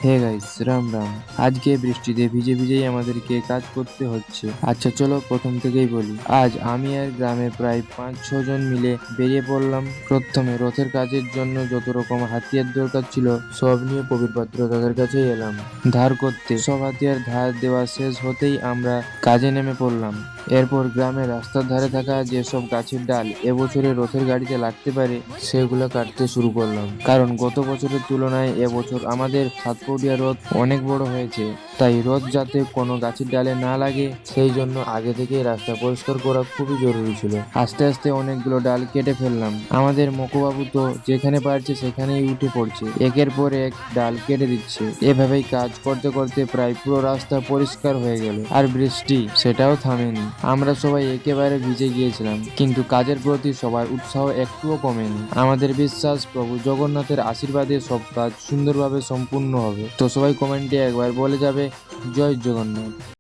Hey guys, Ram Ram. আজকে বৃষ্টিতে ভিজে ভিজেই আমাদেরকে কাজ করতে হচ্ছে। আচ্ছা চলো প্রথম থেকেই বলি। আজ আমি আর গ্রামে প্রায় 5-6 জন মিলে বেরিয়ে পড়লাম। প্রথমে রথের কাজের জন্য যত রকম হাতিয়ার দরকার ছিল সব নিয়ে প্রবীর পাত্র দাদার কাছেই এলাম ধার করতে। সব হাতিয়ার ধার দেওয়া শেষ হতেই আমরা কাজে নেমে পড়লাম। এরপর গ্রামের রাস্তার ধারে থাকা যেসব গাছের ডাল এবছরে রথের গাড়িতে লাগতে পারে সেগুলো কাটতে শুরু করলাম, কারণ গত বছরের তুলনায় এবছর আমাদের সাতপৌডিয়া রথ অনেক বড় হয়েছে। তাই রথ যাতে কোনো গাছের ডালে না লাগে সেই জন্য আগে থেকেই রাস্তা পরিষ্কার করা খুবই জরুরি ছিল। আস্তে আস্তে অনেকগুলো ডাল কেটে ফেললাম। আমাদের মকুবাবু তো যেখানে পারছে সেখানেই উঠে পড়ছে, একের পর এক ডাল কেটে দিচ্ছে। এভাবেই কাজ করতে করতে প্রায় পুরো রাস্তা পরিষ্কার হয়ে গেল, আর বৃষ্টি সেটাও থামেনি। আমরা সবাই একেবারে ভিজে গিয়েছিলাম, কিন্তু কাজের প্রতি সবার উৎসাহ একটুও কমেনি। আমাদের বিশ্বাস প্রভু জগন্নাথের আশীর্বাদে সব কাজ সুন্দরভাবে সম্পূর্ণ হবে। তো সবাই কমেন্টে একবার বলে যাবে জয় জগন্নাথ।